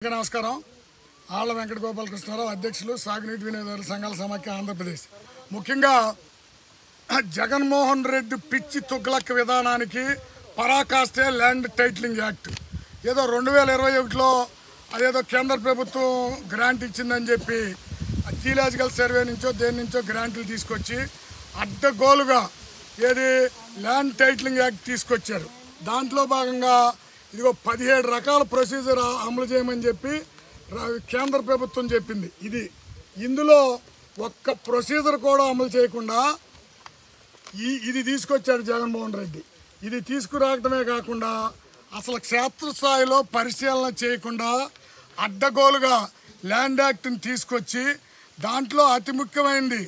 నమస్కారం. ఆళ్ల వెంకట గోపాలకృష్ణారావు, అధ్యక్షులు సాగునీటి వినియోగదారుల సంఘాల సమాఖ్య ఆంధ్రప్రదేశ్. ముఖ్యంగా జగన్మోహన్ రెడ్డి పిచ్చి తుగ్లక్ విధానానికి పరాకాష్టే ల్యాండ్ టైటిలింగ్ యాక్ట్. ఏదో 2021లో అదేదో కేంద్ర ప్రభుత్వం గ్రాంట్ ఇచ్చిందని చెప్పి జియోలాజికల్ సర్వే నుంచో దేని నుంచో గ్రాంట్లు తీసుకొచ్చి అడ్డగోలుగా ఏది ల్యాండ్ టైటిలింగ్ యాక్ట్ తీసుకొచ్చారు. దాంట్లో భాగంగా ఇదిగో 17 రకాల ప్రొసీజర్ అమలు చేయమని చెప్పి కేంద్ర ప్రభుత్వం చెప్పింది. ఇందులో ఒక్క ప్రొసీజర్ కూడా అమలు చేయకుండా ఇది తీసుకొచ్చాడు జగన్మోహన్ రెడ్డి. ఇది తీసుకురావడమే కాకుండా అసలు క్షేత్రస్థాయిలో పరిశీలన చేయకుండా అడ్డగోలుగా ల్యాండ్ యాక్ట్ని తీసుకొచ్చి దాంట్లో అతి ముఖ్యమైనది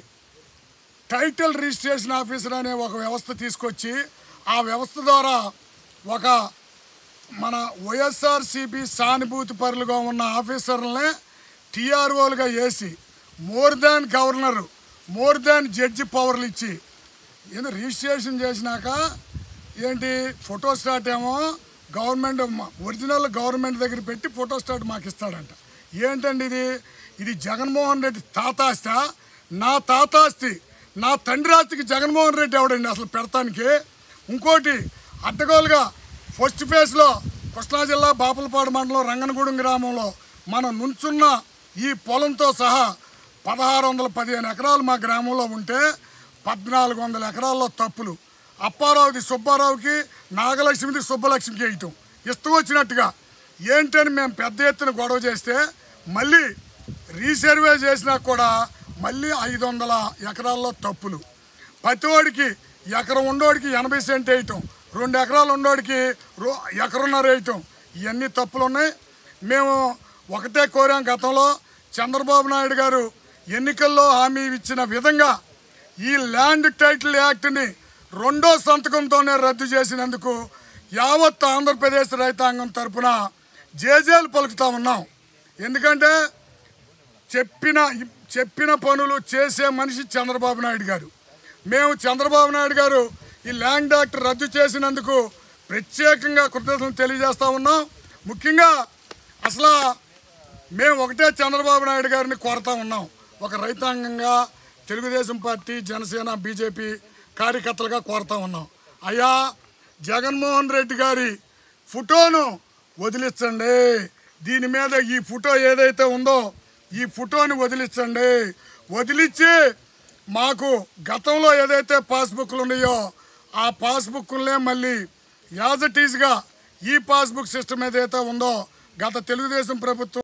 టైటిల్ రిజిస్ట్రేషన్ ఆఫీసర్ అనే ఒక వ్యవస్థ తీసుకొచ్చి ఆ వ్యవస్థ ద్వారా ఒక మన వైఎస్ఆర్సీపీ సానుభూతి పరులుగా ఉన్న ఆఫీసర్లనే టీఆర్ఓలుగా వేసి more than governor more than judge పవర్లు ఇచ్చి రిజిస్ట్రేషన్ చేసినాక ఏంటి ఫోటోస్టాట్ ఏమో గవర్నమెంట్ ఒరిజినల్ గవర్నమెంట్ దగ్గర పెట్టి ఫోటోస్టాట్ మాకు ఇస్తాడంట. ఏంటండి ఇది జగన్మోహన్ రెడ్డి తాతాస్తి. నా తాతాస్తి నా తండ్రి ఆస్తికి జగన్మోహన్ రెడ్డి ఎవడండి అసలు పెడతానికి? ఇంకోటి అడ్డగోలుగా ఫస్ట్ ఫేజ్లో కృష్ణా జిల్లా బాపులపాడు మండలం రంగనగూడెం గ్రామంలో మనం నుంచున్న ఈ పొలంతో సహా 1615 ఎకరాలు మా గ్రామంలో ఉంటే 1400 ఎకరాల్లో తప్పులు. అప్పారావుది సుబ్బారావుకి, నాగలక్ష్మిది సుబ్బలక్ష్మికి వేయటం ఇష్టం వచ్చినట్టుగా. ఏంటని మేము పెద్ద ఎత్తున గొడవ చేస్తే మళ్ళీ రీసర్వే చేసినా కూడా మళ్ళీ 500 ఎకరాల్లో తప్పులు. ప్రతివాడికి ఎకరం ఉండోడికి 80 సెంట్ వేయటం, 2 ఎకరాలు ఉండోడికి ఎకరున్నర వేయటం, ఇవన్నీ తప్పులు ఉన్నాయి. మేము ఒకటే కోరాం, గతంలో చంద్రబాబు నాయుడు గారు ఎన్నికల్లో హామీ ఇచ్చిన విధంగా ఈ ల్యాండ్ టైటిల్ యాక్ట్ని 2వ సంతకంతోనే రద్దు చేసినందుకు యావత్ ఆంధ్రప్రదేశ్ రైతాంగం తరఫున జేజేలు పలుకుతా ఉన్నాం. ఎందుకంటే చెప్పిన పనులు చేసే మనిషి చంద్రబాబు నాయుడు గారు. మేము చంద్రబాబు నాయుడు గారు ఈ ల్యాండ్ యాక్ట్ రద్దు చేసినందుకు ప్రత్యేకంగా కృతజ్ఞతలు తెలియజేస్తూ ఉన్నాం. ముఖ్యంగా అసలు మేము ఒకటే చంద్రబాబు నాయుడు గారిని కోరుతా ఉన్నాం. ఒక రైతాంగంగా తెలుగుదేశం పార్టీ, జనసేన, బీజేపీ కార్యకర్తలుగా కోరుతా ఉన్నాం. అయ్యా, జగన్మోహన్ రెడ్డి గారి ఫోటోను వదిలించండి. దీని మీద ఈ ఫోటో ఏదైతే ఉందో ఈ ఫోటోని వదిలించండి. వదిలించి మాకు గతంలో ఏదైతే పాస్బుక్లు ఉన్నాయో ఆ పాస్బుక్లనే మళ్ళీ యాజ్ ఇట్ ఈజ్గా ఈ పాస్బుక్ సిస్టమ్ ఏదైతే ఉందో గత తెలుగుదేశం ప్రభుత్వం